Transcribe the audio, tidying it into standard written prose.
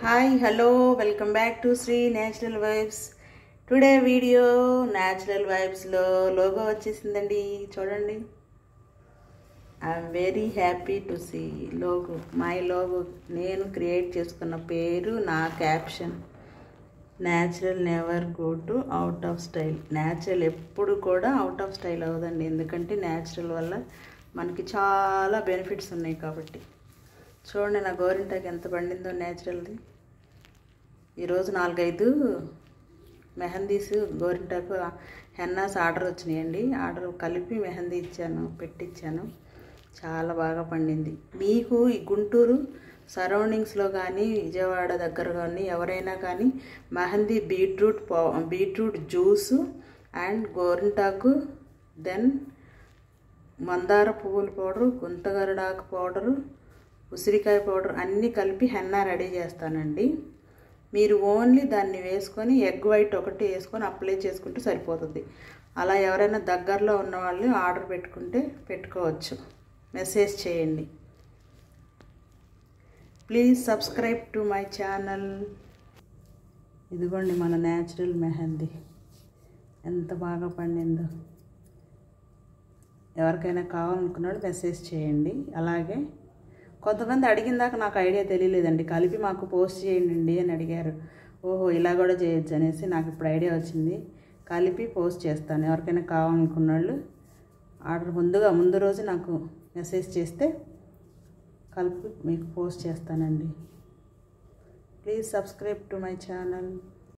Hi hello welcome back to Shri natural vibes. Today video natural వైబ్స్లో logo వచ్చేసిందండి. చూడండి, I'm very happy to see logo. My logo నేను create చేసుకున్న పేరు, నా caption, natural never go to out of style. Natural ఎప్పుడు కూడా out of style అవ్వదండి, ఎందుకంటే న్యాచురల్ వల్ల మనకి చాలా బెనిఫిట్స్ ఉన్నాయి కాబట్టి. చూడండి నా గోరింటాకు ఎంత పండిందో న్యాచురల్ది. ఈరోజు 4-5 మెహందీస్ గోరింటాకు హెన్నాస్ ఆర్డర్ వచ్చినాయండి. ఆర్డర్ కలిపి మెహందీ పెట్టించాను. చాలా బాగా పండింది. మీకు ఈ గుంటూరు సరౌండింగ్స్లో కానీ విజయవాడ దగ్గర కానీ ఎవరైనా కానీ మెహందీ బీట్రూట్ జ్యూసు అండ్ గోరింటాకు, దెన్ మందార పువ్వుల పౌడరు, గుంతగరడాకు పౌడరు, ఉసిరికాయ పౌడర్ అన్నీ కలిపి హెన్నా రెడీ చేస్తానండి. మీరు ఓన్లీ దాన్ని వేసుకొని ఎగ్ వైట్ ఒకటి వేసుకొని అప్లై చేసుకుంటే సరిపోతుంది. అలా ఎవరైనా దగ్గరలో ఉన్న వాళ్ళు ఆర్డర్ పెట్టుకోవచ్చు. మెసేజ్ చేయండి. Please subscribe to my channel. ఇదిగోండి మన న్యాచురల్ మెహందీ ఎంత బాగా పండిందో. ఎవరికైనా కావాలనుకున్నాడు మెసేజ్ చేయండి. అలాగే కొంతమంది అడిగిన దాకా నాకు ఐడియా తెలియలేదండి. కలిపి మాకు పోస్ట్ చేయండి అని అడిగారు. ఓహో, ఇలా కూడా చేయొచ్చు అనేసి నాకు ఇప్పుడు ఐడియా వచ్చింది. కలిపి పోస్ట్ చేస్తాను. ఎవరికైనా కావాలనుకున్న వాళ్ళు ఆర్డర్ ముందు రోజు నాకు మెసేజ్ చేస్తే కలిపి మీకు పోస్ట్ చేస్తానండి. Please subscribe to my channel.